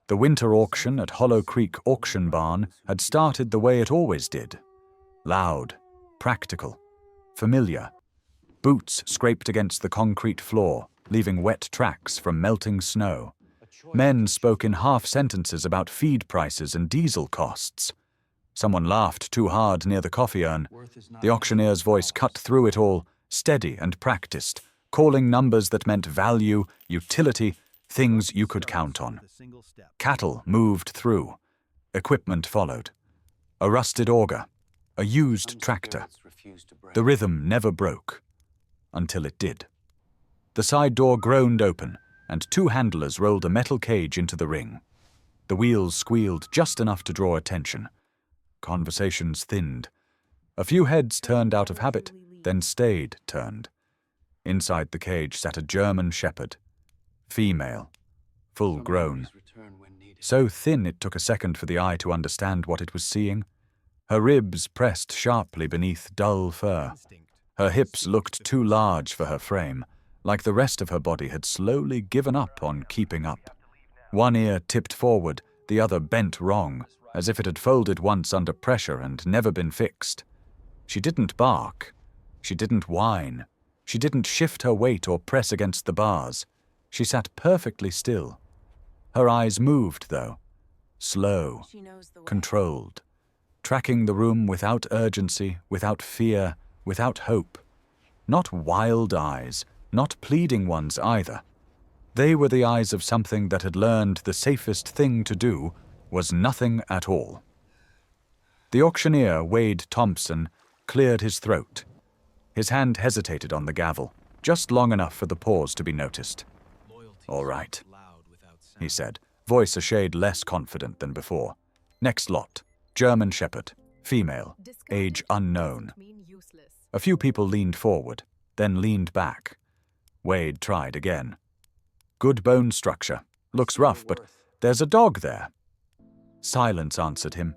The winter auction at Hollow Creek Auction Barn had started the way it always did. Loud, practical, familiar. Boots scraped against the concrete floor, leaving wet tracks from melting snow. Men spoke in half sentences about feed prices and diesel costs. Someone laughed too hard near the coffee urn. The auctioneer's voice cut through it all, steady and practiced, calling numbers that meant value, utility, things you could count on. Cattle moved through. Equipment followed. A rusted auger. A used tractor. The rhythm never broke. Until it did. The side door groaned open, and two handlers rolled a metal cage into the ring. The wheels squealed just enough to draw attention. Conversations thinned. A few heads turned out of habit, then stayed turned. Inside the cage sat a German shepherd. Female. Full grown. So thin it took a second for the eye to understand what it was seeing. Her ribs pressed sharply beneath dull fur. Her hips looked too large for her frame, like the rest of her body had slowly given up on keeping up. One ear tipped forward, the other bent wrong, as if it had folded once under pressure and never been fixed. She didn't bark. She didn't whine. She didn't shift her weight or press against the bars. She sat perfectly still. Her eyes moved, though. Slow, controlled, tracking the room without urgency, without fear, without hope. Not wild eyes, not pleading ones either. They were the eyes of something that had learned the safest thing to do was nothing at all. The auctioneer, Wade Thompson, cleared his throat. His hand hesitated on the gavel, just long enough for the pause to be noticed. "All right," he said, voice a shade less confident than before. "Next lot. German shepherd. Female. Age unknown." A few people leaned forward, then leaned back. Wade tried again. "Good bone structure. Looks rough, but there's a dog there." Silence answered him.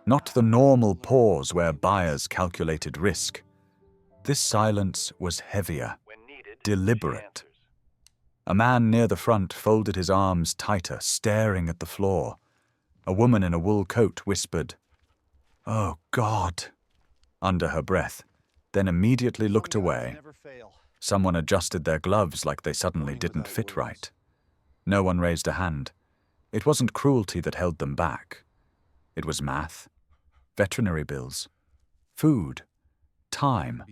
Not the normal pause where buyers calculated risk. This silence was heavier, deliberate. A man near the front folded his arms tighter, staring at the floor. A woman in a wool coat whispered, "Oh, God," under her breath, then immediately looked away. Someone adjusted their gloves like they suddenly didn't fit right. No one raised a hand. It wasn't cruelty that held them back. It was math, veterinary bills, food, time,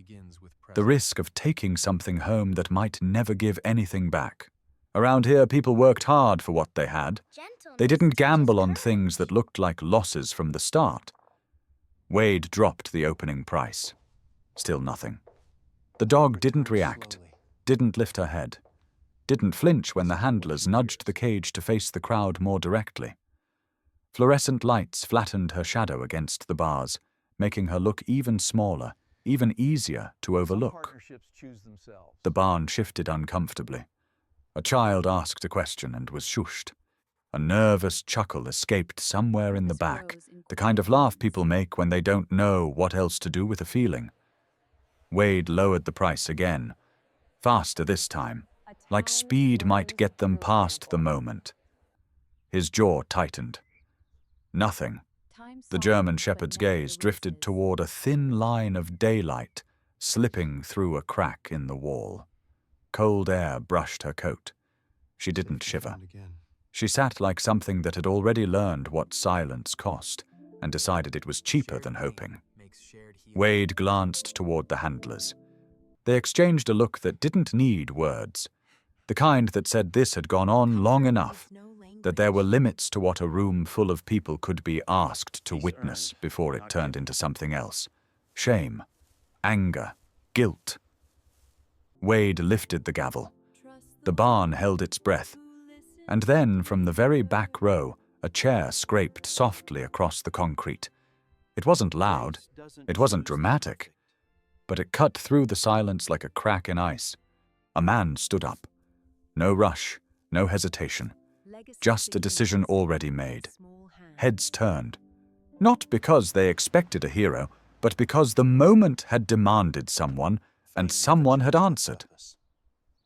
the risk of taking something home that might never give anything back. Around here, people worked hard for what they had. They didn't gamble on things that looked like losses from the start. Wade dropped the opening price. Still nothing. The dog didn't react, didn't lift her head, didn't flinch when the handlers nudged the cage to face the crowd more directly. Fluorescent lights flattened her shadow against the bars, making her look even smaller, even easier to overlook. The barn shifted uncomfortably. A child asked a question and was shushed. A nervous chuckle escaped somewhere in the back, the kind of laugh people make when they don't know what else to do with a feeling. Wade lowered the price again, faster this time, like speed might get them past the moment. His jaw tightened. Nothing. The German shepherd's gaze drifted toward a thin line of daylight slipping through a crack in the wall. Cold air brushed her coat. She didn't shiver. She sat like something that had already learned what silence cost and decided it was cheaper than hoping. Wade glanced toward the handlers. They exchanged a look that didn't need words, the kind that said this had gone on long enough, that there were limits to what a room full of people could be asked to witness before it turned into something else. Shame, anger, guilt. Wade lifted the gavel. The barn held its breath, and then from the very back row, a chair scraped softly across the concrete. It wasn't loud, it wasn't dramatic, but it cut through the silence like a crack in ice. A man stood up. No rush, no hesitation. Just a decision already made. Heads turned. Not because they expected a hero, but because the moment had demanded someone, and someone had answered.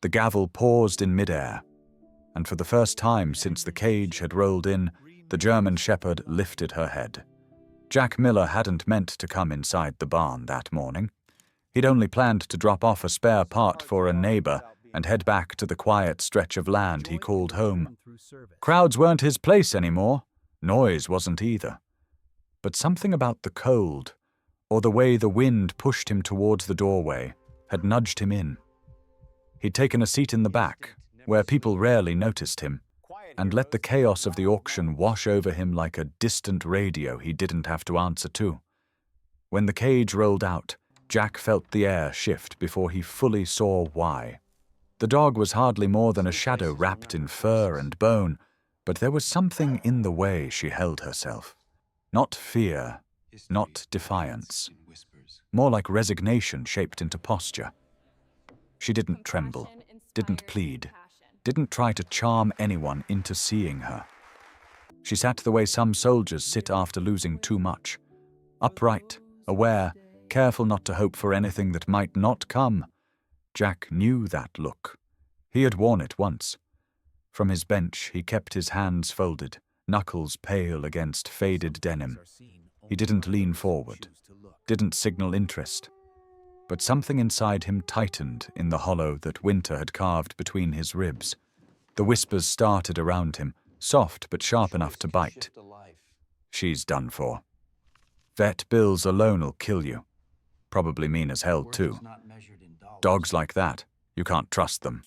The gavel paused in midair. and for the first time since the cage had rolled in, the German Shepherd lifted her head. Jack Miller hadn't meant to come inside the barn that morning. He'd only planned to drop off a spare part for a neighbor and head back to the quiet stretch of land he called home. Crowds weren't his place anymore. Noise wasn't either. But something about the cold, or the way the wind pushed him towards the doorway, had nudged him in. He'd taken a seat in the back, where people rarely noticed him, and let the chaos of the auction wash over him like a distant radio he didn't have to answer to. When the cage rolled out, Jack felt the air shift before he fully saw why. The dog was hardly more than a shadow wrapped in fur and bone, but there was something in the way she held herself. Not fear, not defiance. More like resignation shaped into posture. She didn't tremble, didn't plead, didn't try to charm anyone into seeing her. She sat the way some soldiers sit after losing too much. Upright, aware, careful not to hope for anything that might not come. Jack knew that look. He had worn it once. From his bench, he kept his hands folded, knuckles pale against faded denim. He didn't lean forward, didn't signal interest. But something inside him tightened in the hollow that winter had carved between his ribs. The whispers started around him, soft but sharp enough to bite. She's done for. Vet bills alone'll kill you. Probably mean as hell, too. Dogs like that, you can't trust them.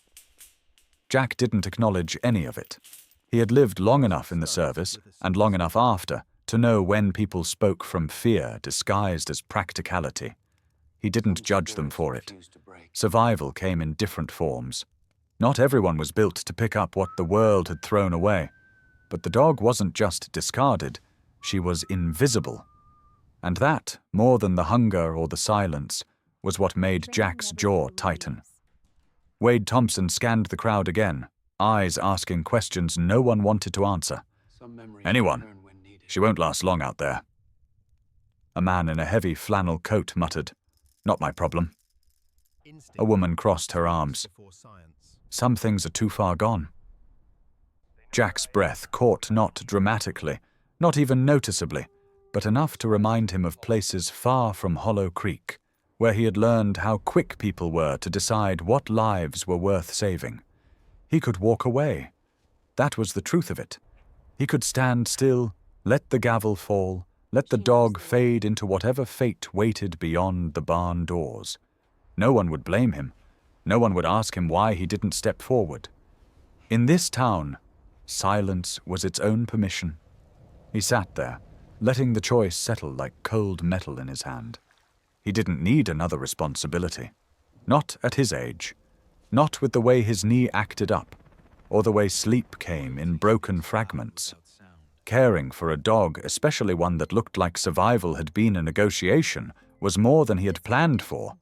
Jack didn't acknowledge any of it. He had lived long enough in the service, and long enough after, to know when people spoke from fear disguised as practicality. He didn't judge them for it. Survival came in different forms. Not everyone was built to pick up what the world had thrown away. But the dog wasn't just discarded, she was invisible. And that, more than the hunger or the silence, was what made Jack's jaw tighten. Wade Thompson scanned the crowd again, eyes asking questions no one wanted to answer. Anyone. She won't last long out there. A man in a heavy flannel coat muttered, "Not my problem." A woman crossed her arms. Some things are too far gone. Jack's breath caught not dramatically, not even noticeably, but enough to remind him of places far from Hollow Creek, where he had learned how quick people were to decide what lives were worth saving. He could walk away. That was the truth of it. He could stand still, let the gavel fall, let the dog fade into whatever fate waited beyond the barn doors. No one would blame him. No one would ask him why he didn't step forward. In this town, silence was its own permission. He sat there, letting the choice settle like cold metal in his hand. He didn't need another responsibility. Not at his age. Not with the way his knee acted up, or the way sleep came in broken fragments. Caring for a dog, especially one that looked like survival had been a negotiation, was more than he had planned for.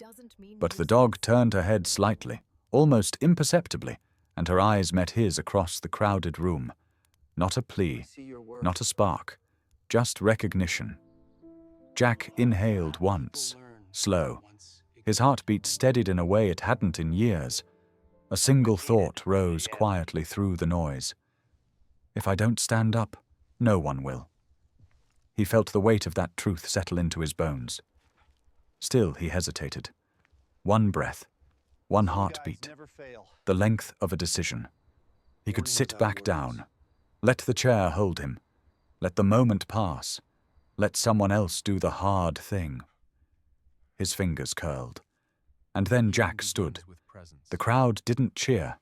But the dog turned her head slightly, almost imperceptibly, and her eyes met his across the crowded room. Not a plea, not a spark, just recognition. Jack inhaled once, slow. His heartbeat steadied in a way it hadn't in years. A single thought rose quietly through the noise. If I don't stand up, no one will. He felt the weight of that truth settle into his bones. Still he hesitated. One breath, one heartbeat, the length of a decision. He could sit back down, let the chair hold him, let the moment pass, let someone else do the hard thing. His fingers curled. And then Jack stood. The crowd didn't cheer.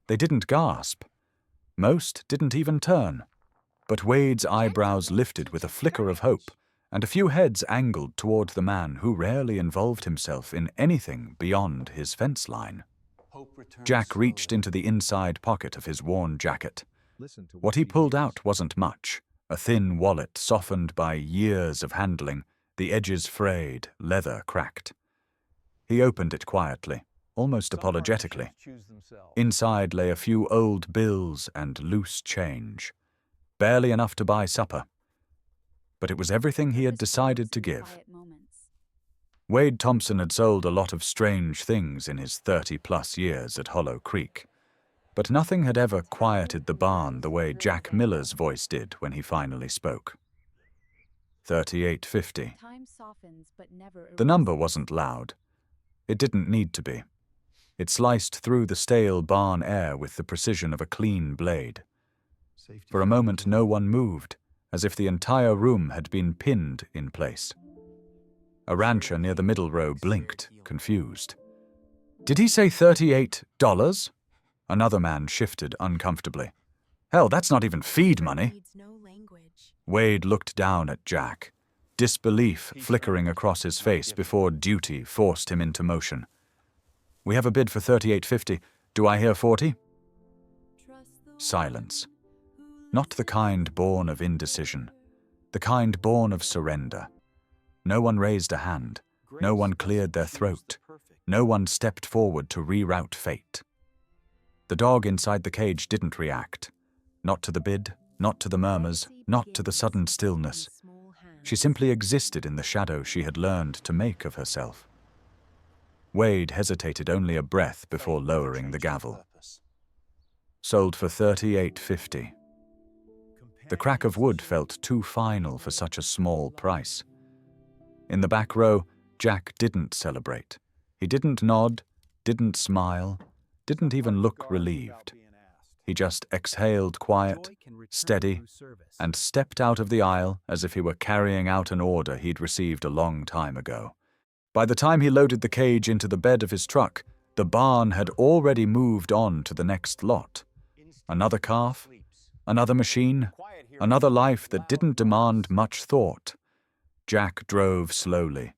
They didn't gasp. Most didn't even turn. But Wade's eyebrows lifted with a flicker of hope, and a few heads angled toward the man who rarely involved himself in anything beyond his fence line. Jack reached into the inside pocket of his worn jacket. What he pulled out wasn't much, a thin wallet softened by years of handling, the edges frayed, leather cracked. He opened it quietly, almost apologetically. Inside lay a few old bills and loose change. Barely enough to buy supper. But it was everything he had decided to give. Wade Thompson had sold a lot of strange things in his 30-plus years at Hollow Creek. But nothing had ever quieted the barn the way Jack Miller's voice did when he finally spoke. 3850. The number wasn't loud. It didn't need to be. It sliced through the stale barn air with the precision of a clean blade. For a moment no one moved, as if the entire room had been pinned in place. A rancher near the middle row blinked, confused. "Did he say $38? Another man shifted uncomfortably. "Hell, that's not even feed money." Wade looked down at Jack, disbelief flickering across his face before duty forced him into motion. "We have a bid for $38.50. Do I hear 40? Silence. Not the kind born of indecision, the kind born of surrender. No one raised a hand, no one cleared their throat, no one stepped forward to reroute fate. The dog inside the cage didn't react. Not to the bid, not to the murmurs, not to the sudden stillness. She simply existed in the shadow she had learned to make of herself. Wade hesitated only a breath before lowering the gavel. Sold for $38.50. The crack of wood felt too final for such a small price. In the back row, Jack didn't celebrate. He didn't nod, didn't smile, didn't even look relieved. He just exhaled quiet, steady, and stepped out of the aisle as if he were carrying out an order he'd received a long time ago. By the time he loaded the cage into the bed of his truck, the barn had already moved on to the next lot. Another calf, another machine, another life that didn't demand much thought. Jack drove slowly,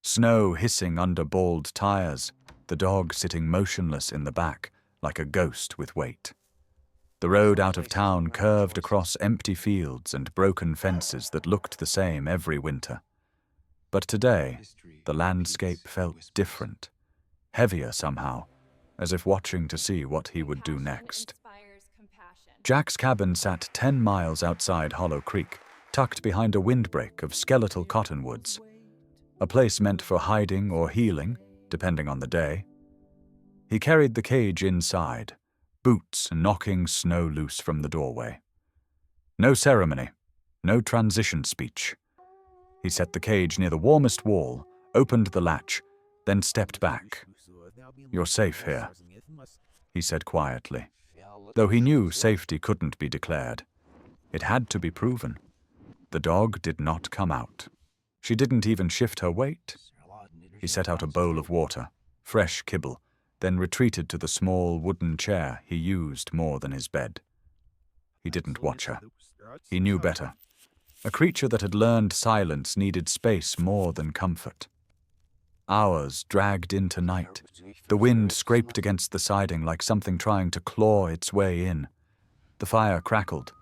snow hissing under bald tires, the dog sitting motionless in the back like a ghost with weight. The road out of town curved across empty fields and broken fences that looked the same every winter. But today, the landscape felt different, heavier somehow, as if watching to see what he would do next. Jack's cabin sat 10 miles outside Hollow Creek, tucked behind a windbreak of skeletal cottonwoods, a place meant for hiding or healing, depending on the day. He carried the cage inside, boots knocking snow loose from the doorway. No ceremony, no transition speech. He set the cage near the warmest wall, opened the latch, then stepped back. "You're safe here," he said quietly, though he knew safety couldn't be declared. It had to be proven. The dog did not come out. She didn't even shift her weight. He set out a bowl of water, fresh kibble, then retreated to the small wooden chair he used more than his bed. He didn't watch her. He knew better. A creature that had learned silence needed space more than comfort. Hours dragged into night. The wind scraped against the siding like something trying to claw its way in. The fire crackled.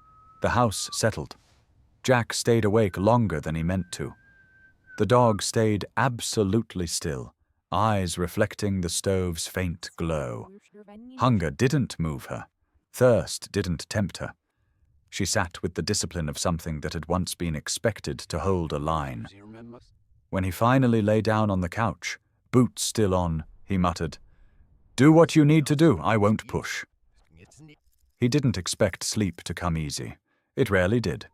The house settled. Jack stayed awake longer than he meant to. The dog stayed absolutely still, eyes reflecting the stove's faint glow. Hunger didn't move her. Thirst didn't tempt her. She sat with the discipline of something that had once been expected to hold a line. When he finally lay down on the couch, boots still on, he muttered, "Do what you need to do, I won't push." He didn't expect sleep to come easy. It rarely did.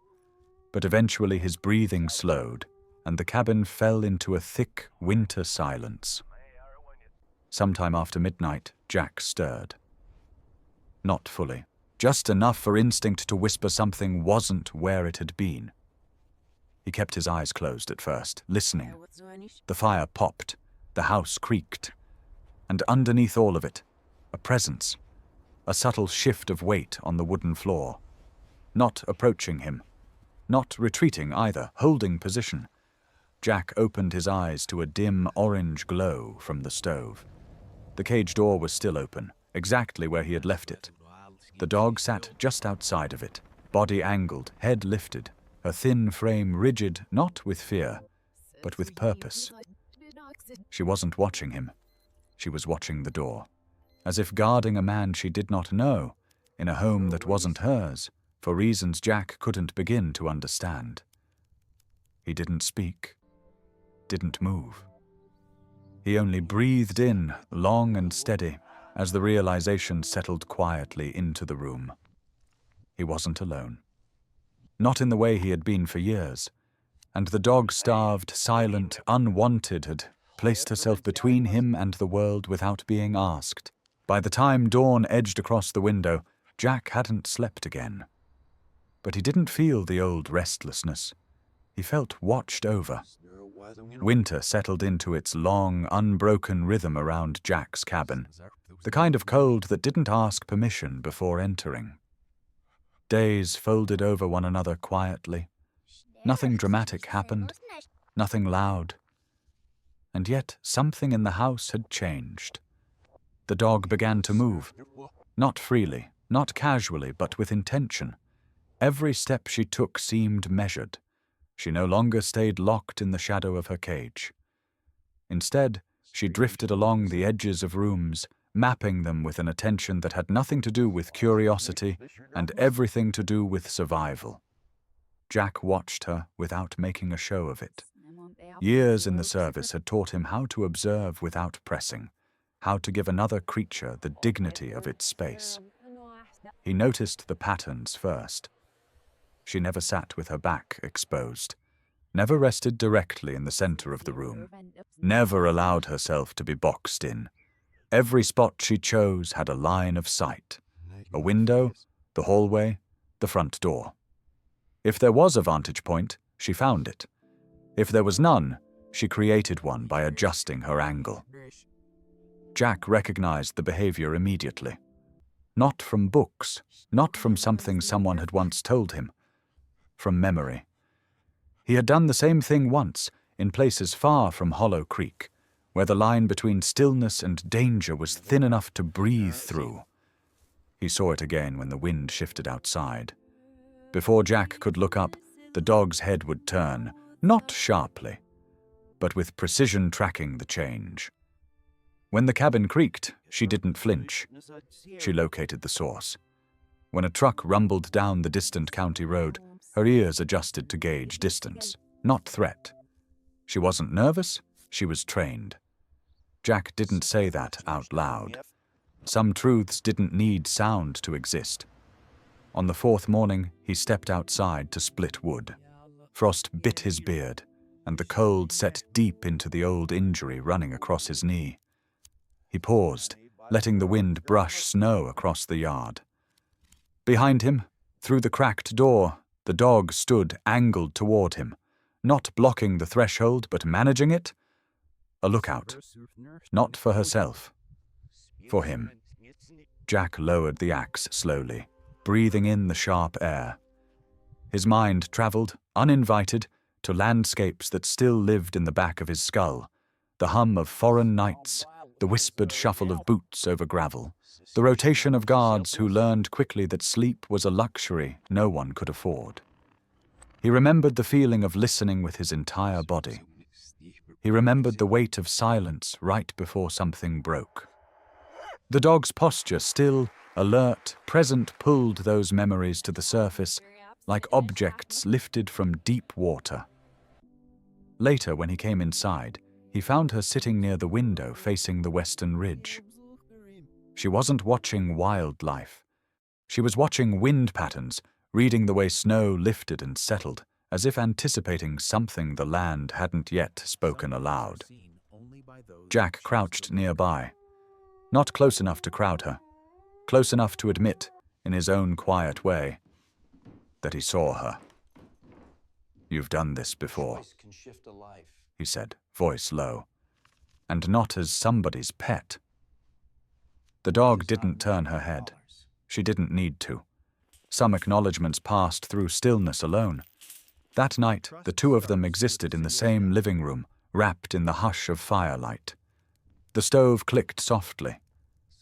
But eventually his breathing slowed, and the cabin fell into a thick winter silence. Sometime after midnight, Jack stirred. Not fully. Just enough for instinct to whisper something wasn't where it had been. He kept his eyes closed at first, listening. The fire popped, the house creaked, and underneath all of it, a presence, a subtle shift of weight on the wooden floor. Not approaching him, not retreating either, holding position. Jack opened his eyes to a dim orange glow from the stove. The cage door was still open, exactly where he had left it. The dog sat just outside of it, body angled, head lifted, her thin frame rigid not with fear, but with purpose. She wasn't watching him. She was watching the door, as if guarding a man she did not know, in a home that wasn't hers, for reasons Jack couldn't begin to understand. He didn't speak, didn't move. He only breathed in, long and steady, as the realization settled quietly into the room. He wasn't alone. Not in the way he had been for years, and the dog-starved, silent, unwanted had placed herself between him and the world without being asked. By the time dawn edged across the window, Jack hadn't slept again. But he didn't feel the old restlessness. He felt watched over. Winter settled into its long, unbroken rhythm around Jack's cabin, the kind of cold that didn't ask permission before entering. Days folded over one another quietly. Nothing dramatic happened, nothing loud. And yet something in the house had changed. The dog began to move, not freely, not casually, but with intention. Every step she took seemed measured. She no longer stayed locked in the shadow of her cage. Instead, she drifted along the edges of rooms, mapping them with an attention that had nothing to do with curiosity and everything to do with survival. Jack watched her without making a show of it. Years in the service had taught him how to observe without pressing, how to give another creature the dignity of its space. He noticed the patterns first. She never sat with her back exposed, never rested directly in the center of the room, never allowed herself to be boxed in. Every spot she chose had a line of sight, a window, the hallway, the front door. If there was a vantage point, she found it. If there was none, she created one by adjusting her angle. Jack recognized the behavior immediately. Not from books, not from something someone had once told him. From memory. He had done the same thing once, in places far from Hollow Creek, where the line between stillness and danger was thin enough to breathe through. He saw it again when the wind shifted outside. Before Jack could look up, the dog's head would turn, not sharply, but with precision tracking the change. When the cabin creaked, she didn't flinch. She located the source. When a truck rumbled down the distant county road, her ears adjusted to gauge distance, not threat. She wasn't nervous, she was trained. Jack didn't say that out loud. Some truths didn't need sound to exist. On the fourth morning, he stepped outside to split wood. Frost bit his beard, and the cold set deep into the old injury running across his knee. He paused, letting the wind brush snow across the yard. Behind him, through the cracked door, the dog stood angled toward him, not blocking the threshold, but managing it. A lookout. Not for herself. For him. Jack lowered the axe slowly, breathing in the sharp air. His mind traveled, uninvited, to landscapes that still lived in the back of his skull. The hum of foreign nights, the whispered shuffle of boots over gravel, the rotation of guards who learned quickly that sleep was a luxury no one could afford. He remembered the feeling of listening with his entire body. He remembered the weight of silence right before something broke. The dog's posture, still, alert, present, pulled those memories to the surface like objects lifted from deep water. Later, when he came inside, he found her sitting near the window facing the western ridge. She wasn't watching wildlife. She was watching wind patterns, reading the way snow lifted and settled, as if anticipating something the land hadn't yet spoken aloud. Jack crouched nearby, not close enough to crowd her, close enough to admit, in his own quiet way, that he saw her. "You've done this before," he said, voice low, "and not as somebody's pet." The dog didn't turn her head. She didn't need to. Some acknowledgements passed through stillness alone. That night, the two of them existed in the same living room, wrapped in the hush of firelight. The stove clicked softly.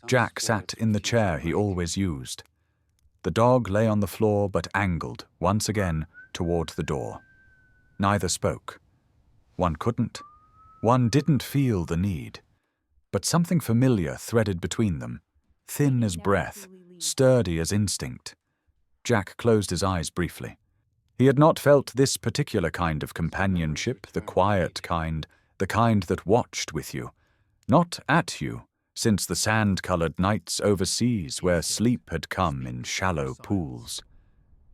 Jack sat in the chair he always used. The dog lay on the floor but angled, once again, toward the door. Neither spoke. One couldn't. One didn't feel the need. But something familiar threaded between them, thin as breath, sturdy as instinct. Jack closed his eyes briefly. He had not felt this particular kind of companionship, the quiet kind, the kind that watched with you. Not at you, since the sand-colored nights overseas where sleep had come in shallow pools.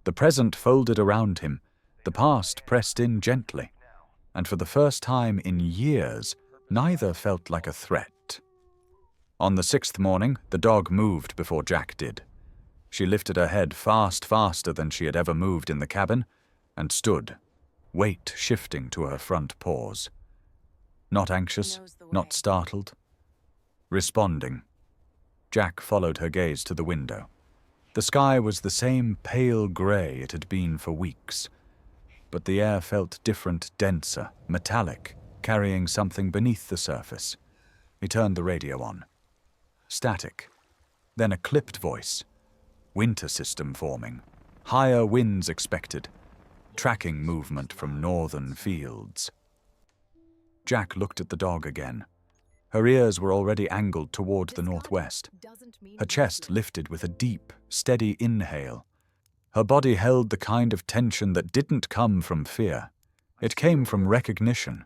The present folded around him, the past pressed in gently, and for the first time in years, neither felt like a threat. On the 6th morning, the dog moved before Jack did. She lifted her head faster than she had ever moved in the cabin, and stood, weight shifting to her front paws. Not anxious, not startled. Responding. Jack followed her gaze to the window. The sky was the same pale grey it had been for weeks, but the air felt different, denser, metallic, carrying something beneath the surface. He turned the radio on. Static. Then a clipped voice. Winter system forming. Higher winds expected. Tracking movement from northern fields. Jack looked at the dog again. Her ears were already angled toward the northwest. Her chest lifted with a deep, steady inhale. Her body held the kind of tension that didn't come from fear. It came from recognition.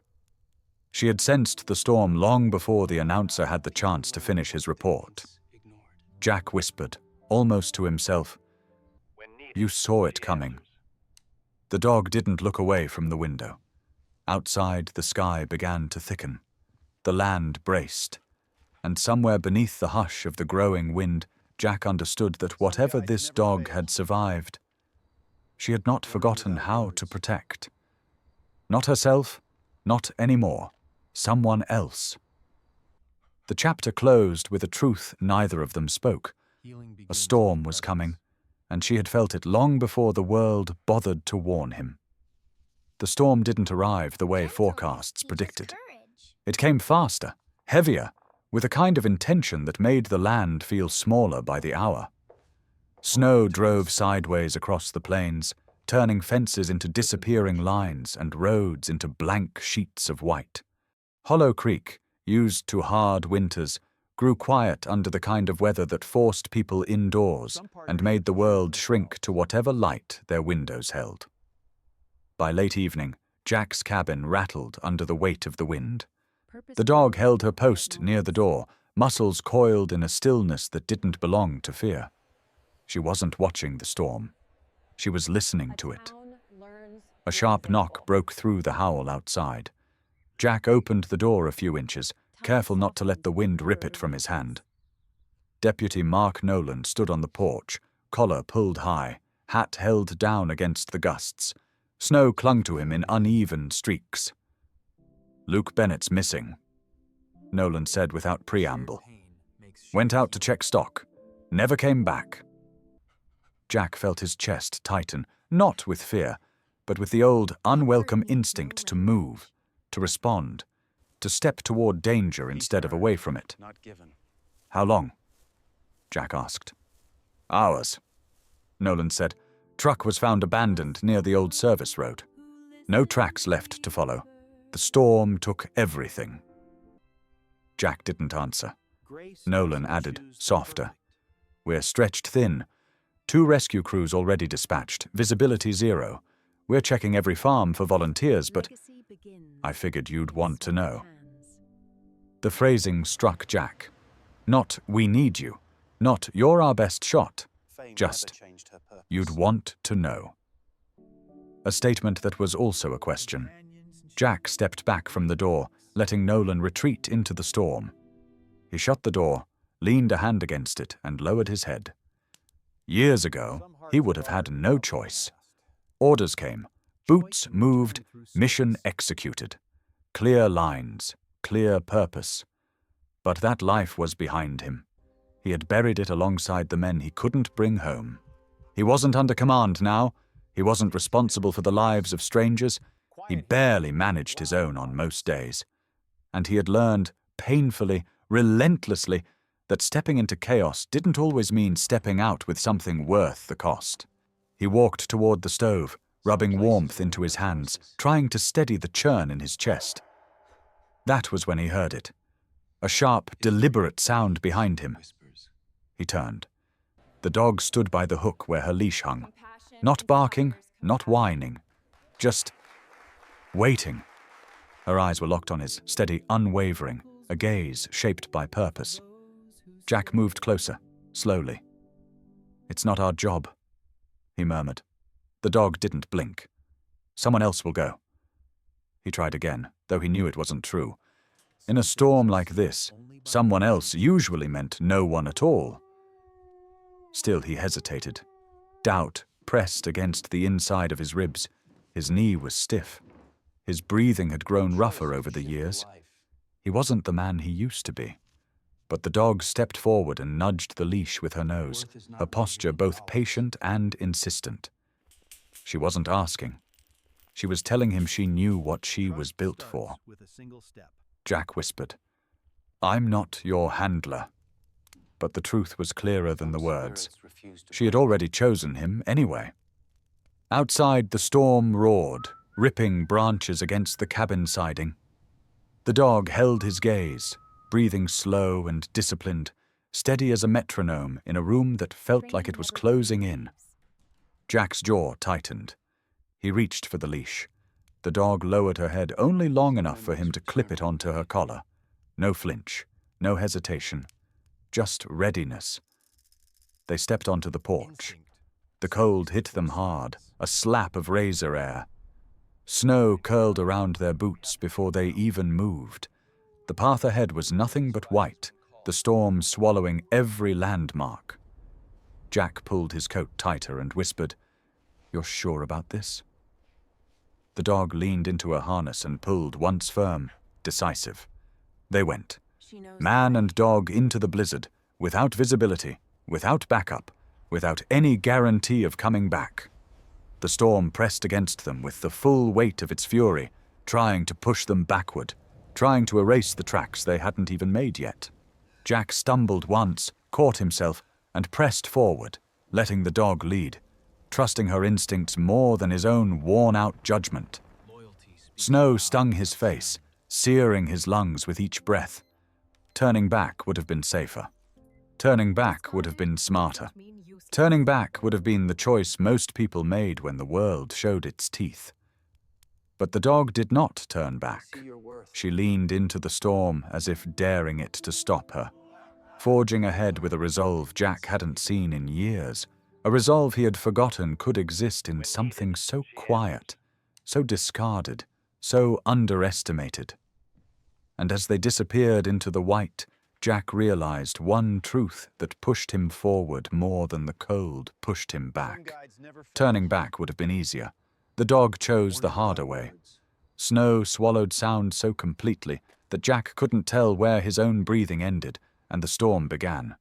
She had sensed the storm long before the announcer had the chance to finish his report. Jack whispered, almost to himself, "You saw it coming." The dog didn't look away from the window. Outside, the sky began to thicken. The land braced. And somewhere beneath the hush of the growing wind, Jack understood that whatever this dog had survived, she had not forgotten how to protect. Not herself, not anymore. Someone else. The chapter closed with a truth neither of them spoke. A storm was coming, and she had felt it long before the world bothered to warn him. The storm didn't arrive the way forecasts predicted. It came faster, heavier, with a kind of intention that made the land feel smaller by the hour. Snow drove sideways across the plains, turning fences into disappearing lines and roads into blank sheets of white. Hollow Creek, used to hard winters, grew quiet under the kind of weather that forced people indoors and made the world shrink to whatever light their windows held. By late evening, Jack's cabin rattled under the weight of the wind. The dog held her post near the door, muscles coiled in a stillness that didn't belong to fear. She wasn't watching the storm. She was listening to it. A sharp knock broke through the howl outside. Jack opened the door a few inches, careful not to let the wind rip it from his hand. Deputy Mark Nolan stood on the porch, collar pulled high, hat held down against the gusts. Snow clung to him in uneven streaks. "Luke Bennett's missing," Nolan said without preamble. "Went out to check stock. Never came back." Jack felt his chest tighten, not with fear, but with the old, unwelcome instinct to move, to respond, to step toward danger instead of away from it. "How long?" Jack asked. "Hours," Nolan said. "Truck was found abandoned near the old service road. No tracks left to follow. The storm took everything." Jack didn't answer. Nolan added, softer, "We're stretched thin. 2 rescue crews already dispatched, visibility 0. We're checking every farm for volunteers, but I figured you'd want to know." The phrasing struck Jack. Not, "We need you." Not, "You're our best shot." Just, "You'd want to know." A statement that was also a question. Jack stepped back from the door, letting Nolan retreat into the storm. He shut the door, leaned a hand against it, and lowered his head. Years ago, he would have had no choice. Orders came. Boots moved, mission executed. Clear lines, clear purpose. But that life was behind him. He had buried it alongside the men he couldn't bring home. He wasn't under command now. He wasn't responsible for the lives of strangers. He barely managed his own on most days. And he had learned, painfully, relentlessly, that stepping into chaos didn't always mean stepping out with something worth the cost. He walked toward the stove, rubbing warmth into his hands, trying to steady the churn in his chest. That was when he heard it. A sharp, deliberate sound behind him. He turned. The dog stood by the hook where her leash hung. Not barking, not whining. Just waiting. Her eyes were locked on his, steady, unwavering, a gaze shaped by purpose. Jack moved closer, slowly. "It's not our job," he murmured. The dog didn't blink. "Someone else will go." He tried again, though he knew it wasn't true. In a storm like this, someone else usually meant no one at all. Still he hesitated. Doubt pressed against the inside of his ribs. His knee was stiff. His breathing had grown rougher over the years. He wasn't the man he used to be. But the dog stepped forward and nudged the leash with her nose, her posture both patient and insistent. She wasn't asking. She was telling him she knew what she was built for. Jack whispered, "I'm not your handler." But the truth was clearer than the words. She had already chosen him anyway. Outside, the storm roared, ripping branches against the cabin siding. The dog held his gaze, breathing slow and disciplined, steady as a metronome in a room that felt like it was closing in. Jack's jaw tightened. He reached for the leash. The dog lowered her head only long enough for him to clip it onto her collar. No flinch, no hesitation, just readiness. They stepped onto the porch. The cold hit them hard, a slap of razor air. Snow curled around their boots before they even moved. The path ahead was nothing but white, the storm swallowing every landmark. Jack pulled his coat tighter and whispered, "You're sure about this?" The dog leaned into her harness and pulled once firm, decisive. They went, man and dog into the blizzard, without visibility, without backup, without any guarantee of coming back. The storm pressed against them with the full weight of its fury, trying to push them backward, trying to erase the tracks they hadn't even made yet. Jack stumbled once, caught himself, and pressed forward, letting the dog lead, trusting her instincts more than his own worn-out judgment. Snow stung his face, searing his lungs with each breath. Turning back would have been safer. Turning back would have been smarter. Turning back would have been the choice most people made when the world showed its teeth. But the dog did not turn back. She leaned into the storm as if daring it to stop her, forging ahead with a resolve Jack hadn't seen in years, a resolve he had forgotten could exist in something so quiet, so discarded, so underestimated. And as they disappeared into the white, Jack realized one truth that pushed him forward more than the cold pushed him back. Turning back would have been easier. The dog chose the harder way. Snow swallowed sound so completely that Jack couldn't tell where his own breathing ended and the storm began.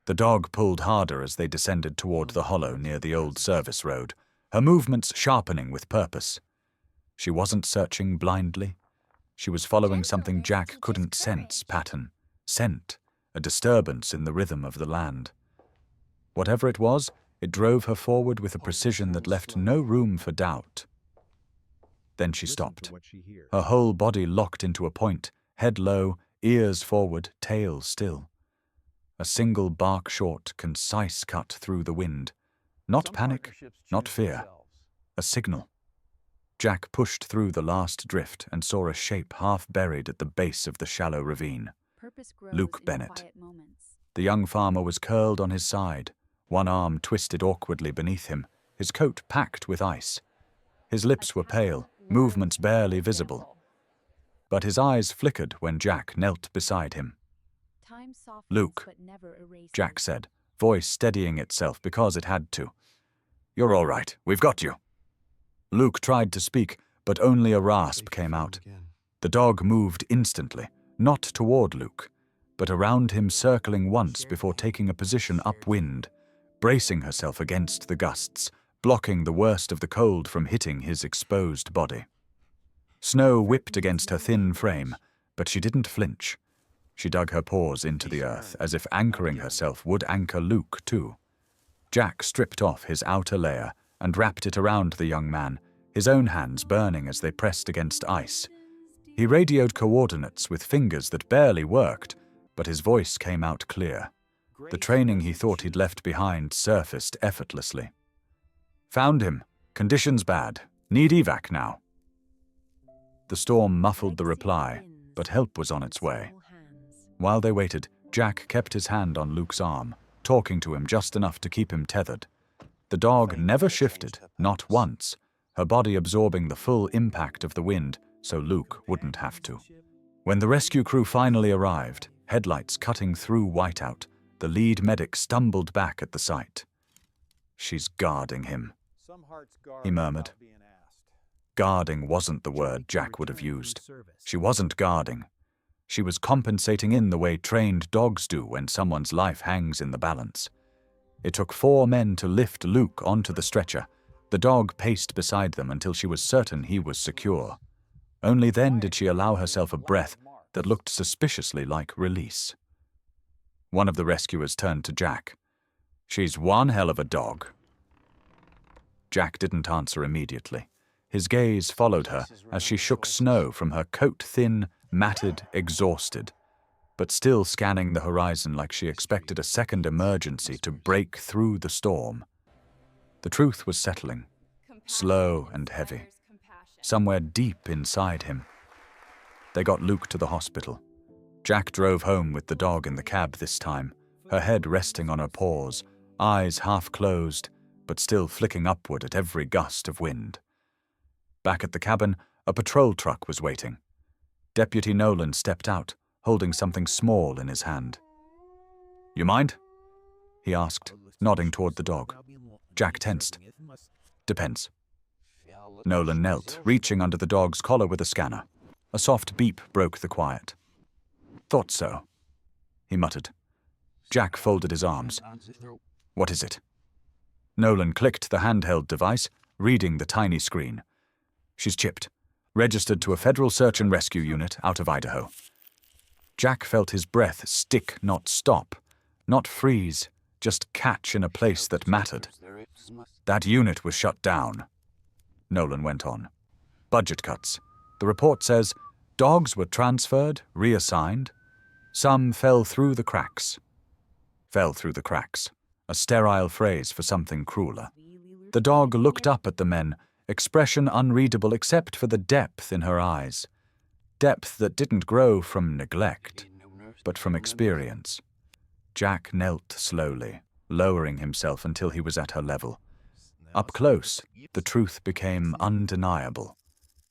The dog pulled harder as they descended toward the hollow near the old service road, her movements sharpening with purpose. She wasn't searching blindly. She was following something Jack couldn't sense pattern, scent, a disturbance in the rhythm of the land. Whatever it was, it drove her forward with a precision that left no room for doubt. Then she stopped, her whole body locked into a point, head low, ears forward, tail still. A single bark-short, concise cut through the wind. Not panic, not fear. A signal. Jack pushed through the last drift and saw a shape half buried at the base of the shallow ravine. Luke Bennett. The young farmer was curled on his side, one arm twisted awkwardly beneath him, his coat packed with ice. His lips were pale, movements barely visible. But his eyes flickered when Jack knelt beside him. "Luke," Jack said, voice steadying itself because it had to. "You're all right. We've got you." Luke tried to speak, but only a rasp came out. The dog moved instantly, not toward Luke, but around him, circling once before taking a position upwind, bracing herself against the gusts, blocking the worst of the cold from hitting his exposed body. Snow whipped against her thin frame, but she didn't flinch. She dug her paws into the earth, as if anchoring herself would anchor Luke, too. Jack stripped off his outer layer and wrapped it around the young man, his own hands burning as they pressed against ice. He radioed coordinates with fingers that barely worked, but his voice came out clear. The training he thought he'd left behind surfaced effortlessly. "Found him. Conditions bad. Need evac now." The storm muffled the reply, but help was on its way. While they waited, Jack kept his hand on Luke's arm, talking to him just enough to keep him tethered. The dog never shifted, not once, her body absorbing the full impact of the wind so Luke wouldn't have to. When the rescue crew finally arrived, headlights cutting through whiteout, the lead medic stumbled back at the sight. "She's guarding him," he murmured. Guarding wasn't the word Jack would have used. She wasn't guarding. She was compensating in the way trained dogs do when someone's life hangs in the balance. It took 4 men to lift Luke onto the stretcher. The dog paced beside them until she was certain he was secure. Only then did she allow herself a breath that looked suspiciously like release. One of the rescuers turned to Jack. "She's one hell of a dog." Jack didn't answer immediately. His gaze followed her as she shook snow from her coat, thin, matted, exhausted, but still scanning the horizon like she expected a second emergency to break through the storm. The truth was settling, slow and heavy, somewhere deep inside him. They got Luke to the hospital. Jack drove home with the dog in the cab this time, her head resting on her paws, eyes half closed, but still flicking upward at every gust of wind. Back at the cabin, a patrol truck was waiting. Deputy Nolan stepped out, holding something small in his hand. "You mind?" he asked, nodding toward the dog. Jack tensed. "Depends." Nolan knelt, reaching under the dog's collar with a scanner. A soft beep broke the quiet. "Thought so," he muttered. Jack folded his arms. "What is it?" Nolan clicked the handheld device, reading the tiny screen. "She's chipped. Registered to a federal search and rescue unit out of Idaho." Jack felt his breath stick, not stop, not freeze, just catch in a place that mattered. "That unit was shut down," Nolan went on. "Budget cuts. The report says dogs were transferred, reassigned. Some fell through the cracks." Fell through the cracks, a sterile phrase for something crueler. The dog looked up at the men, expression unreadable except for the depth in her eyes. Depth that didn't grow from neglect, but from experience. Jack knelt slowly, lowering himself until he was at her level. Up close, the truth became undeniable.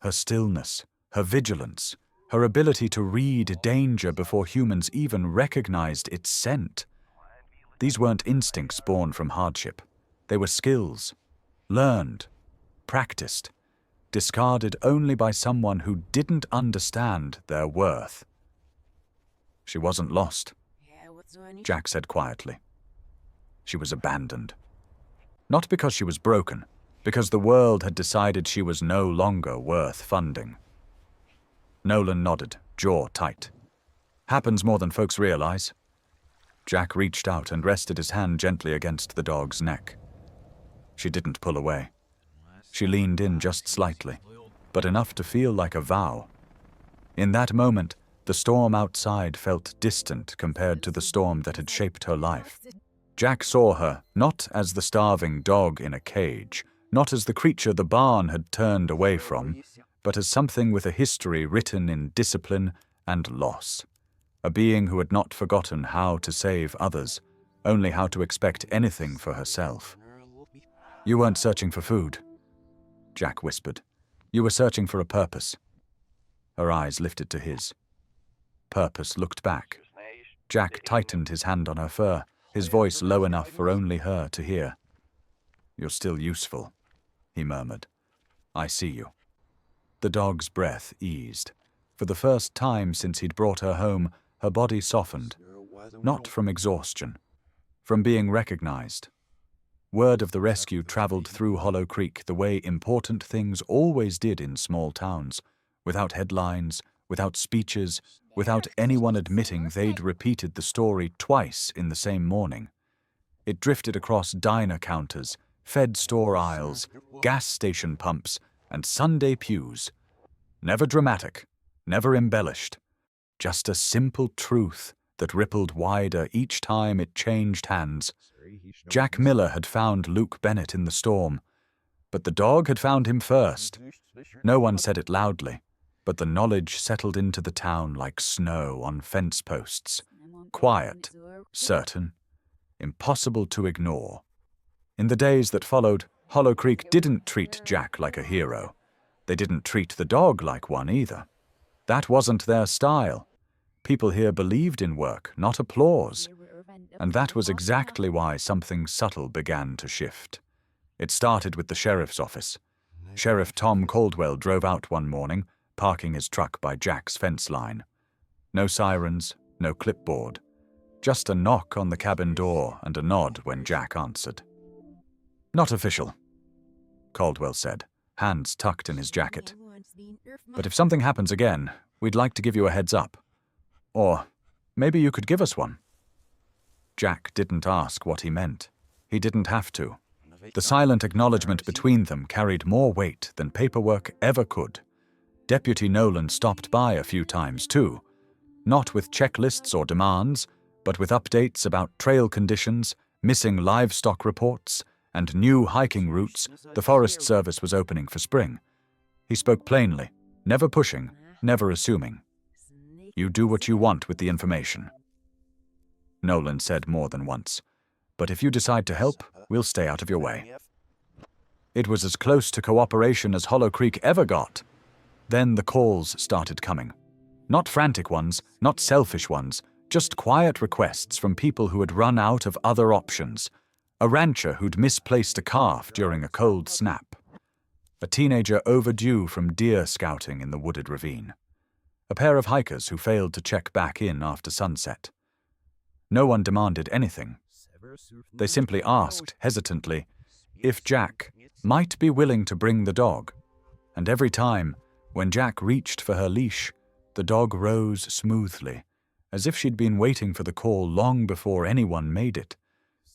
Her stillness, her vigilance, her ability to read danger before humans even recognized its scent. These weren't instincts born from hardship. They were skills, learned, practiced, discarded only by someone who didn't understand their worth. "She wasn't lost," Jack said quietly. "She was abandoned. Not because she was broken, because the world had decided she was no longer worth funding." Nolan nodded, jaw tight. "Happens more than folks realize." Jack reached out and rested his hand gently against the dog's neck. She didn't pull away. She leaned in just slightly, but enough to feel like a vow. In that moment, the storm outside felt distant compared to the storm that had shaped her life. Jack saw her not as the starving dog in a cage, not as the creature the barn had turned away from, but as something with a history written in discipline and loss. A being who had not forgotten how to save others, only how to expect anything for herself. "You weren't searching for food," Jack whispered. "You were searching for a purpose." Her eyes lifted to his. Purpose looked back. Jack tightened his hand on her fur, his voice low enough for only her to hear. "You're still useful," he murmured. "I see you." The dog's breath eased. For the first time since he'd brought her home, her body softened. Not from exhaustion, from being recognized. Word of the rescue traveled through Hollow Creek the way important things always did in small towns, without headlines, without speeches, without anyone admitting they'd repeated the story twice in the same morning. It drifted across diner counters, fed store aisles, gas station pumps, and Sunday pews. Never dramatic, never embellished. Just a simple truth that rippled wider each time it changed hands. Jack Miller had found Luke Bennett in the storm, but the dog had found him first. No one said it loudly, but the knowledge settled into the town like snow on fence posts. quiet, certain, impossible to ignore. In the days that followed, Hollow Creek didn't treat Jack like a hero. They didn't treat the dog like one either. That wasn't their style. People here believed in work, not applause. And that was exactly why something subtle began to shift. It started with the sheriff's office. Sheriff Tom Caldwell drove out one morning, parking his truck by Jack's fence line. No sirens, no clipboard. Just a knock on the cabin door and a nod when Jack answered. "Not official," Caldwell said, hands tucked in his jacket. "But if something happens again, we'd like to give you a heads up. Or maybe you could give us one." Jack didn't ask what he meant. He didn't have to. The silent acknowledgement between them carried more weight than paperwork ever could. Deputy Nolan stopped by a few times too, not with checklists or demands, but with updates about trail conditions, missing livestock reports, and new hiking routes the Forest Service was opening for spring. He spoke plainly, never pushing, never assuming. "You do what you want with the information," Nolan said more than once. "But if you decide to help, we'll stay out of your way." It was as close to cooperation as Hollow Creek ever got. Then the calls started coming. Not frantic ones, not selfish ones, just quiet requests from people who had run out of other options. A rancher who'd misplaced a calf during a cold snap. A teenager overdue from deer scouting in the wooded ravine. A pair of hikers who failed to check back in after sunset. No one demanded anything. They simply asked, hesitantly, if Jack might be willing to bring the dog. And every time, when Jack reached for her leash, the dog rose smoothly, as if she'd been waiting for the call long before anyone made it.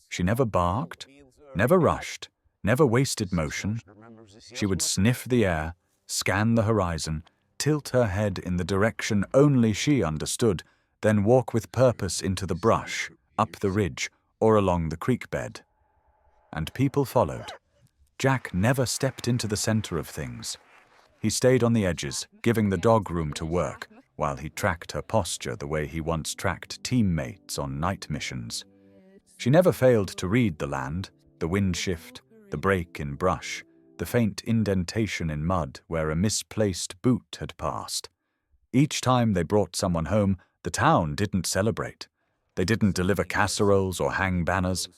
She never barked, never rushed, never wasted motion. She would sniff the air, scan the horizon, tilt her head in the direction only she understood, then walk with purpose into the brush, up the ridge, or along the creek bed. And people followed. Jack never stepped into the center of things. He stayed on the edges, giving the dog room to work, while he tracked her posture the way he once tracked teammates on night missions. She never failed to read the land, the wind shift, the break in brush, the faint indentation in mud where a misplaced boot had passed. Each time they brought someone home, the town didn't celebrate. They didn't deliver casseroles or hang banners.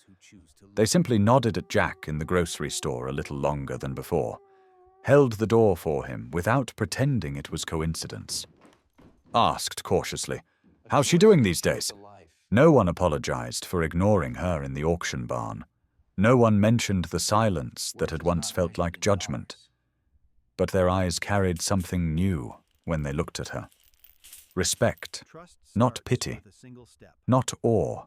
They simply nodded at Jack in the grocery store a little longer than before, held the door for him without pretending it was coincidence. Asked cautiously, "How's she doing these days?" No one apologized for ignoring her in the auction barn. No one mentioned the silence that had once felt like judgment. But their eyes carried something new when they looked at her. Respect, not pity, not awe,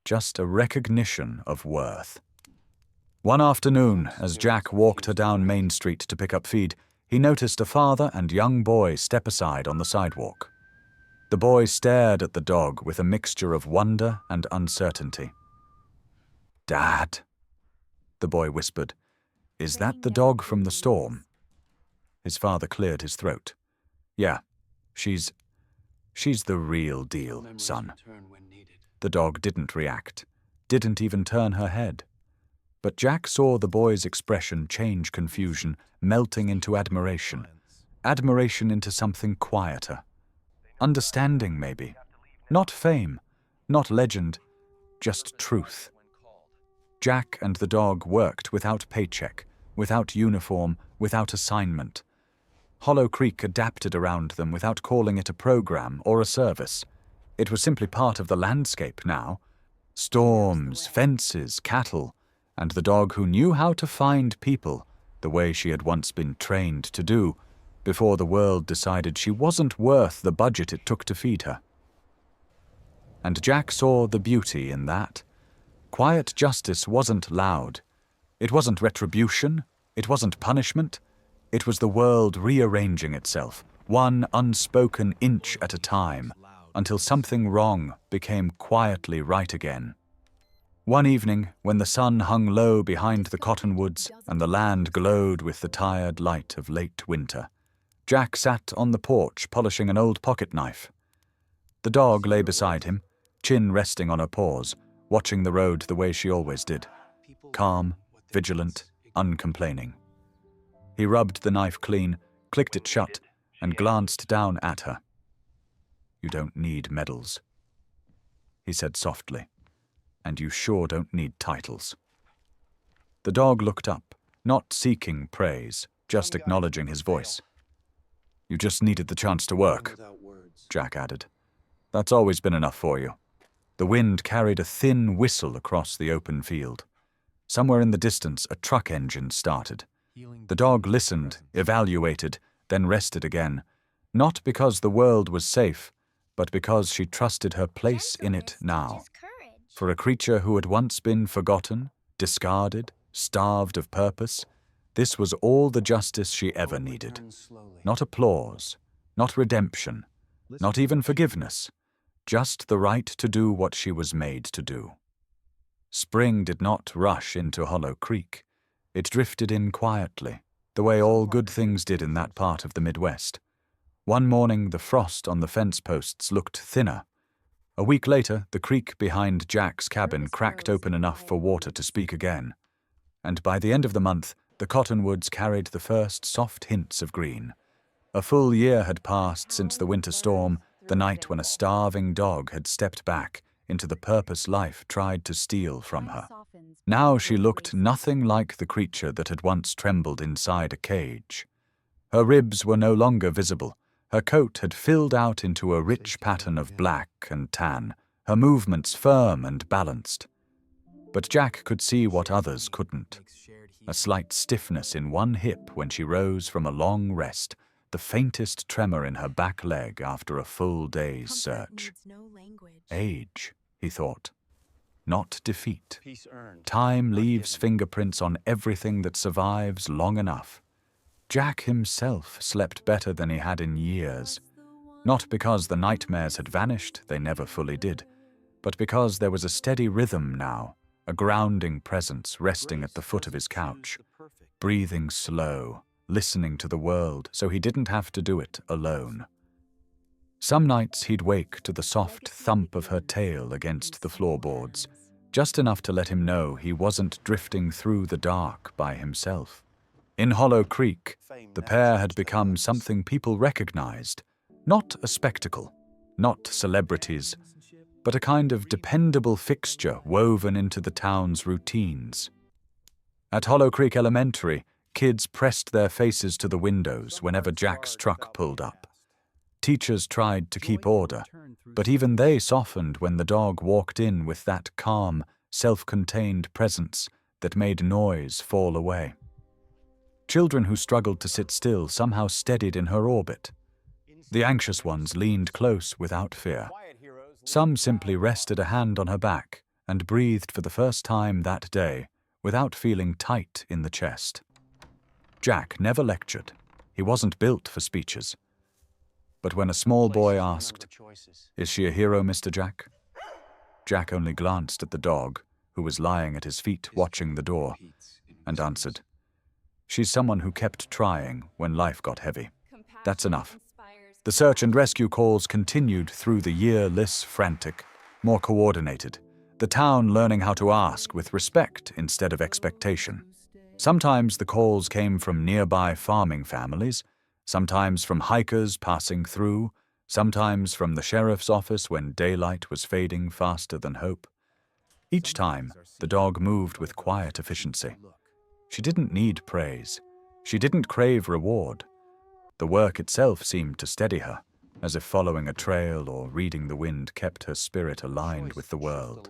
just a recognition of worth. One afternoon, as Jack walked her down Main Street to pick up feed, he noticed a father and young boy step aside on the sidewalk. The boy stared at the dog with a mixture of wonder and uncertainty. "Dad," the boy whispered, "is that the dog from the storm?" His father cleared his throat. "Yeah, she's the real deal, son." The dog didn't react, didn't even turn her head. But Jack saw the boy's expression change confusion, melting into admiration. Admiration into something quieter. Understanding, maybe. Not fame, not legend, just truth. Jack and the dog worked without paycheck, without uniform, without assignment. Hollow Creek adapted around them without calling it a program or a service. It was simply part of the landscape now. Storms, fences, cattle, and the dog who knew how to find people, the way she had once been trained to do, before the world decided she wasn't worth the budget it took to feed her. And Jack saw the beauty in that. Quiet justice wasn't loud. It wasn't retribution. It wasn't punishment. It was the world rearranging itself, one unspoken inch at a time, until something wrong became quietly right again. One evening, when the sun hung low behind the cottonwoods and the land glowed with the tired light of late winter, Jack sat on the porch polishing an old pocket knife. The dog lay beside him, chin resting on her paws, watching the road the way she always did. Calm, vigilant, uncomplaining. He rubbed the knife clean, clicked it shut, and glanced down at her. "You don't need medals," he said softly, "and you sure don't need titles." The dog looked up, not seeking praise, just acknowledging his voice. "You just needed the chance to work," Jack added. "That's always been enough for you." The wind carried a thin whistle across the open field. Somewhere in the distance, a truck engine started. The dog listened, evaluated, then rested again, not because the world was safe, but because she trusted her place in it now. For a creature who had once been forgotten, discarded, starved of purpose, this was all the justice she ever needed. Not applause, not redemption, not even forgiveness, just the right to do what she was made to do. Spring did not rush into Hollow Creek. It drifted in quietly, the way all good things did in that part of the Midwest. One morning, the frost on the fence posts looked thinner. A week later, the creek behind Jack's cabin cracked open enough for water to speak again. And by the end of the month, the cottonwoods carried the first soft hints of green. A full year had passed since the winter storm, the night when a starving dog had stepped back into the purpose life tried to steal from her. Now she looked nothing like the creature that had once trembled inside a cage. Her ribs were no longer visible. Her coat had filled out into a rich pattern of black and tan, her movements firm and balanced. But Jack could see what others couldn't. A slight stiffness in one hip when she rose from a long rest, the faintest tremor in her back leg after a full day's search. Age, he thought, not defeat. Time leaves fingerprints on everything that survives long enough. Jack himself slept better than he had in years, not because the nightmares had vanished, they never fully did, but because there was a steady rhythm now, a grounding presence resting at the foot of his couch, breathing slow, listening to the world so he didn't have to do it alone. Some nights he'd wake to the soft thump of her tail against the floorboards, just enough to let him know he wasn't drifting through the dark by himself. In Hollow Creek, the pair had become something people recognized, not a spectacle, not celebrities, but a kind of dependable fixture woven into the town's routines. At Hollow Creek Elementary, kids pressed their faces to the windows whenever Jack's truck pulled up. Teachers tried to keep order, but even they softened when the dog walked in with that calm, self-contained presence that made noise fall away. Children who struggled to sit still somehow steadied in her orbit. The anxious ones leaned close without fear. Some simply rested a hand on her back and breathed for the first time that day without feeling tight in the chest. Jack never lectured. He wasn't built for speeches. But when a small boy asked, "Is she a hero, Mr. Jack?" Jack only glanced at the dog, who was lying at his feet watching the door, and answered, "She's someone who kept trying when life got heavy. That's enough." The search and rescue calls continued through the year less frantic, more coordinated, the town learning how to ask with respect instead of expectation. Sometimes the calls came from nearby farming families, sometimes from hikers passing through, sometimes from the sheriff's office when daylight was fading faster than hope. Each time, the dog moved with quiet efficiency. She didn't need praise. She didn't crave reward. The work itself seemed to steady her, as if following a trail or reading the wind kept her spirit aligned with the world.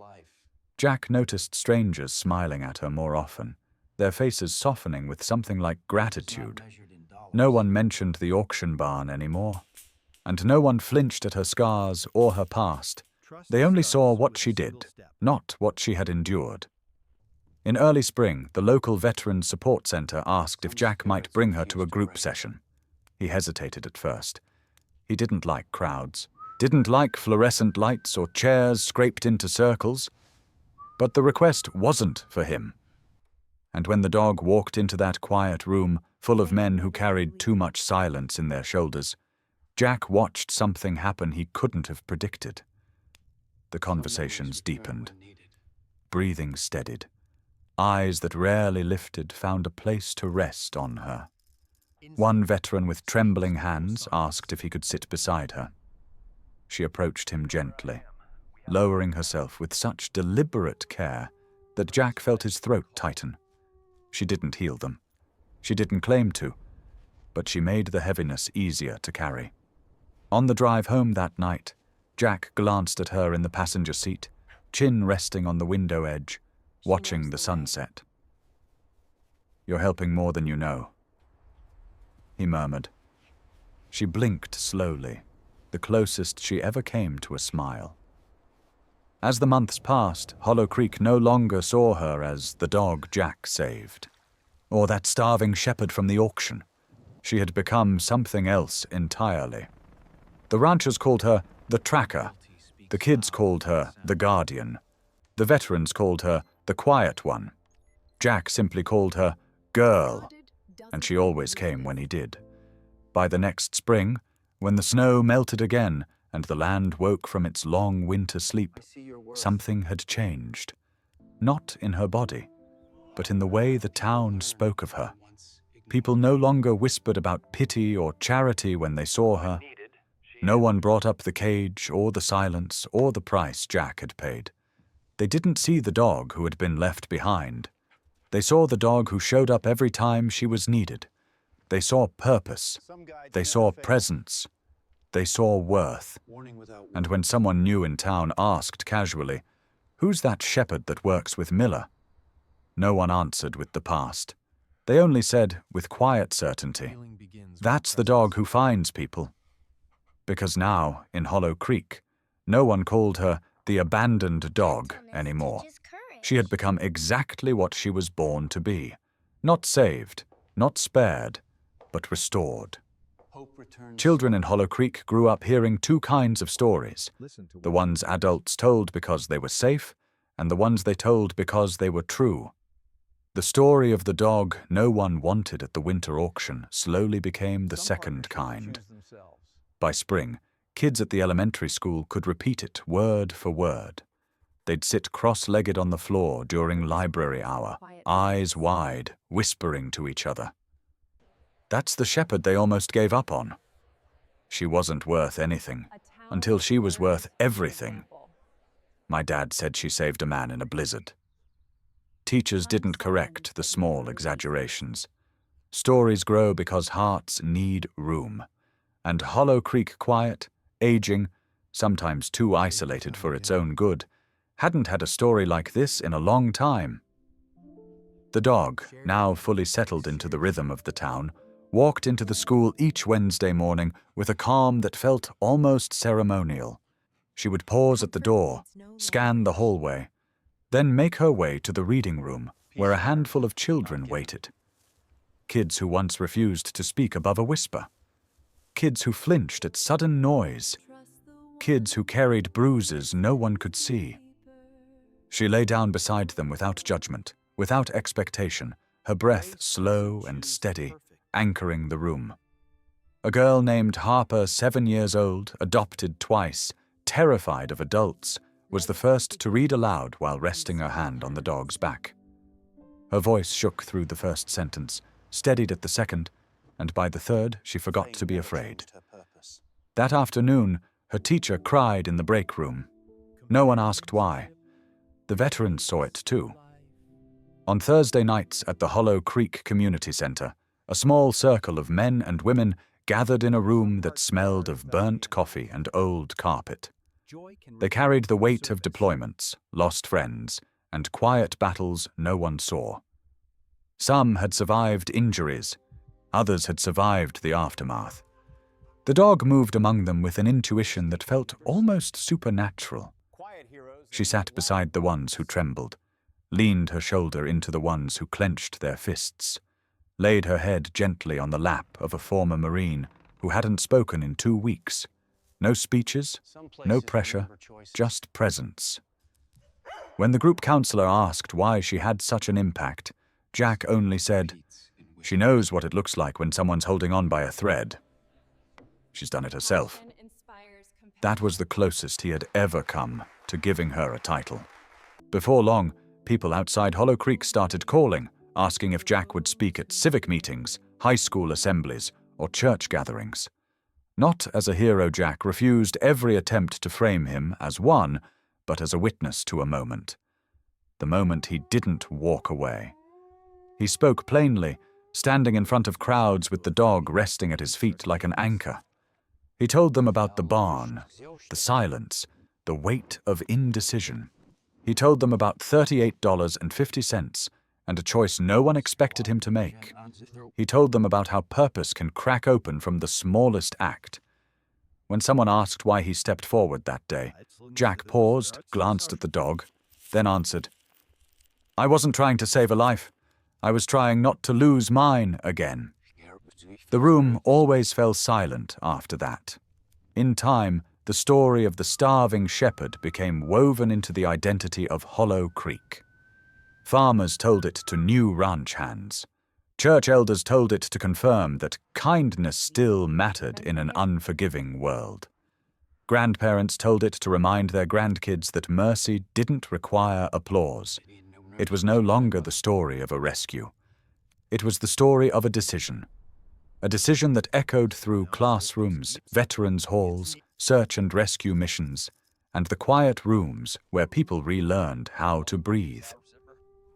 Jack noticed strangers smiling at her more often, their faces softening with something like gratitude. No one mentioned the auction barn anymore, and no one flinched at her scars or her past. They only saw what she did, not what she had endured. In early spring, the local Veterans Support Center asked if Jack might bring her to a group session. He hesitated at first. He didn't like crowds, didn't like fluorescent lights or chairs scraped into circles. But the request wasn't for him. And when the dog walked into that quiet room, full of men who carried too much silence in their shoulders, Jack watched something happen he couldn't have predicted. The conversations deepened. Breathing steadied. Eyes that rarely lifted found a place to rest on her. One veteran with trembling hands asked if he could sit beside her. She approached him gently, lowering herself with such deliberate care that Jack felt his throat tighten. She didn't heal them. She didn't claim to, but she made the heaviness easier to carry. On the drive home that night, Jack glanced at her in the passenger seat, chin resting on the window edge, watching the sunset. "You're helping more than you know," he murmured. She blinked slowly, the closest she ever came to a smile. As the months passed, Hollow Creek no longer saw her as the dog Jack saved, or that starving shepherd from the auction. She had become something else entirely. The ranchers called her the Tracker. The kids called her the Guardian. The veterans called her the Quiet One. Jack simply called her Girl, and she always came when he did. By the next spring, when the snow melted again and the land woke from its long winter sleep, something had changed. Not in her body, but in the way the town spoke of her. People no longer whispered about pity or charity when they saw her. No one brought up the cage or the silence or the price Jack had paid. They didn't see the dog who had been left behind. They saw the dog who showed up every time she was needed. They saw purpose. They saw presence. They saw worth. And when someone new in town asked casually, "Who's that shepherd that works with Miller?" no one answered with the past. They only said, with quiet certainty, "That's the dog who finds people." Because now, in Hollow Creek, no one called her the abandoned dog anymore. She had become exactly what she was born to be. Not saved, not spared, but restored. Children in Hollow Creek grew up hearing two kinds of stories. The ones adults told because they were safe, and the ones they told because they were true. The story of the dog no one wanted at the winter auction slowly became the second kind. By spring, kids at the elementary school could repeat it word for word. They'd sit cross-legged on the floor during library hour, eyes wide, whispering to each other. That's the shepherd they almost gave up on. She wasn't worth anything, until she was worth everything. My dad said she saved a man in a blizzard. Teachers didn't correct the small exaggerations. Stories grow because hearts need room. And Hollow Creek quiet, aging, sometimes too isolated for its own good, hadn't had a story like this in a long time. The dog, now fully settled into the rhythm of the town, walked into the school each Wednesday morning with a calm that felt almost ceremonial. She would pause at the door, scan the hallway, then make her way to the reading room, where a handful of children waited. Kids who once refused to speak above a whisper. Kids who flinched at sudden noise. Kids who carried bruises no one could see. She lay down beside them without judgment, without expectation, her breath slow and steady, anchoring the room. A girl named Harper, 7 years old, adopted twice, terrified of adults, was the first to read aloud while resting her hand on the dog's back. Her voice shook through the first sentence, steadied at the second, and by the third she forgot to be afraid. That afternoon, her teacher cried in the break room. No one asked why. The veterans saw it too. On Thursday nights at the Hollow Creek Community Center, a small circle of men and women gathered in a room that smelled of burnt coffee and old carpet. They carried the weight of deployments, lost friends, and quiet battles no one saw. Some had survived injuries. Others had survived the aftermath. The dog moved among them with an intuition that felt almost supernatural. She sat beside the ones who trembled, leaned her shoulder into the ones who clenched their fists, laid her head gently on the lap of a former Marine who hadn't spoken in 2 weeks. No speeches, no pressure, just presence. When the group counselor asked why she had such an impact, Jack only said, "She knows what it looks like when someone's holding on by a thread. She's done it herself." That was the closest he had ever come to giving her a title. Before long, people outside Hollow Creek started calling, asking if Jack would speak at civic meetings, high school assemblies, or church gatherings. Not as a hero, Jack refused every attempt to frame him as one, but as a witness to a moment. The moment he didn't walk away. He spoke plainly, standing in front of crowds with the dog resting at his feet like an anchor. He told them about the barn, the silence, the weight of indecision. He told them about $38.50 and a choice no one expected him to make. He told them about how purpose can crack open from the smallest act. When someone asked why he stepped forward that day, Jack paused, glanced at the dog, then answered, "I wasn't trying to save a life. I was trying not to lose mine again." The room always fell silent after that. In time, the story of the starving shepherd became woven into the identity of Hollow Creek. Farmers told it to new ranch hands. Church elders told it to confirm that kindness still mattered in an unforgiving world. Grandparents told it to remind their grandkids that mercy didn't require applause. It was no longer the story of a rescue. It was the story of a decision that echoed through classrooms, veterans' halls, search and rescue missions, and the quiet rooms where people relearned how to breathe.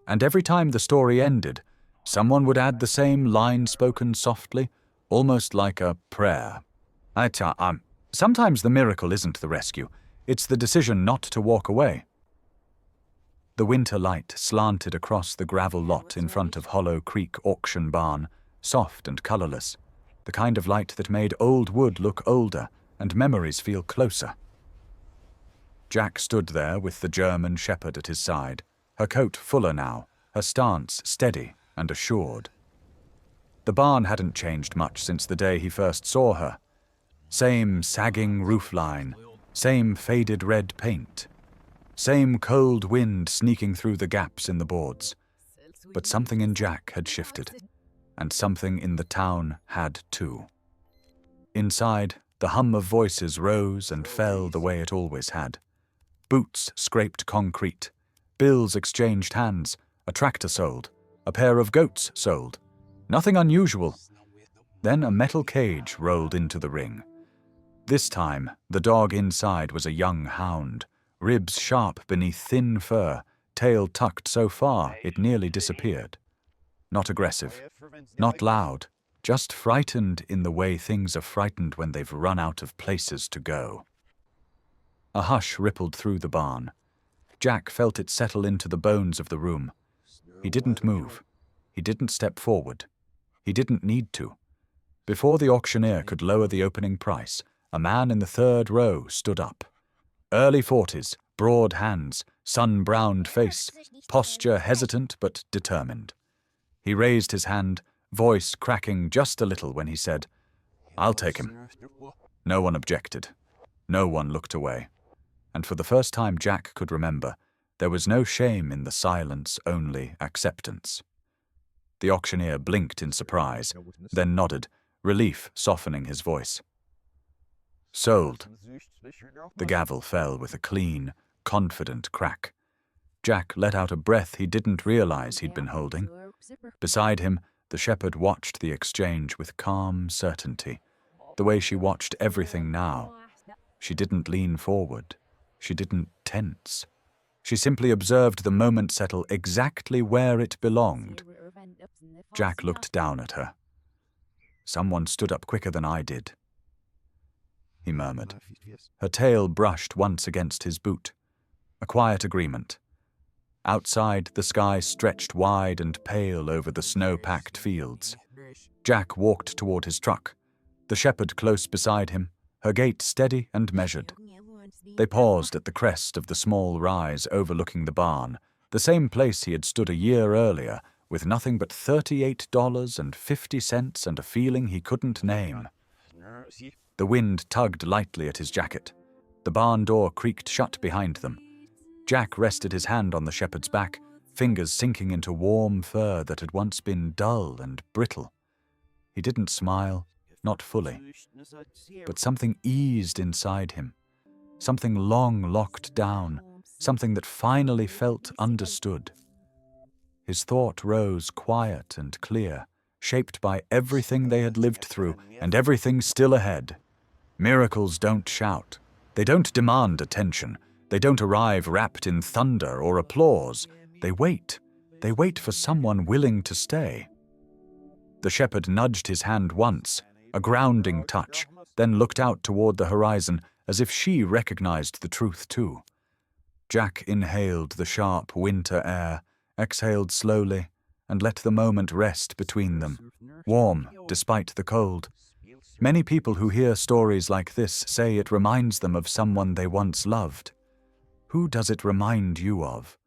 And every time the story ended, someone would add the same line spoken softly, almost like a prayer. Sometimes the miracle isn't the rescue, it's the decision not to walk away. The winter light slanted across the gravel lot in front of Hollow Creek auction barn, soft and colorless, the kind of light that made old wood look older and memories feel closer. Jack stood there with the German shepherd at his side, her coat fuller now, her stance steady and assured. The barn hadn't changed much since the day he first saw her. Same sagging roofline, same faded red paint, same cold wind sneaking through the gaps in the boards. But something in Jack had shifted, and something in the town had too. Inside, the hum of voices rose and fell the way it always had. Boots scraped concrete, bills exchanged hands, a tractor sold, a pair of goats sold. Nothing unusual. Then a metal cage rolled into the ring. This time, the dog inside was a young hound, ribs sharp beneath thin fur, tail tucked so far it nearly disappeared. Not aggressive, not loud, just frightened in the way things are frightened when they've run out of places to go. A hush rippled through the barn. Jack felt it settle into the bones of the room. He didn't move. He didn't step forward. He didn't need to. Before the auctioneer could lower the opening price, a man in the third row stood up. Early 40s, broad hands, sun-browned face, posture hesitant but determined. He raised his hand, voice cracking just a little when he said, "I'll take him." No one objected. No one looked away. And for the first time Jack could remember, there was no shame in the silence, only acceptance. The auctioneer blinked in surprise, then nodded, relief softening his voice. "Sold." The gavel fell with a clean, confident crack. Jack let out a breath he didn't realize he'd been holding. Beside him, the shepherd watched the exchange with calm certainty, the way she watched everything now. She didn't lean forward. She didn't tense. She simply observed the moment settle exactly where it belonged. Jack looked down at her. "Someone stood up quicker than I did," he murmured. Her tail brushed once against his boot. A quiet agreement. Outside, the sky stretched wide and pale over the snow-packed fields. Jack walked toward his truck, the shepherd close beside him, her gait steady and measured. They paused at the crest of the small rise overlooking the barn, the same place he had stood a year earlier, with nothing but $38.50 and a feeling he couldn't name. The wind tugged lightly at his jacket. The barn door creaked shut behind them. Jack rested his hand on the shepherd's back, fingers sinking into warm fur that had once been dull and brittle. He didn't smile, not fully. But something eased inside him. something long locked down, something that finally felt understood. His thought rose quiet and clear, shaped by everything they had lived through and everything still ahead. Miracles don't shout. They don't demand attention. They don't arrive wrapped in thunder or applause. They wait. They wait for someone willing to stay. The shepherd nudged his hand once, a grounding touch, then looked out toward the horizon as if she recognized the truth too. Jack inhaled the sharp winter air, exhaled slowly, and let the moment rest between them, warm despite the cold. Many people who hear stories like this say it reminds them of someone they once loved. Who does it remind you of?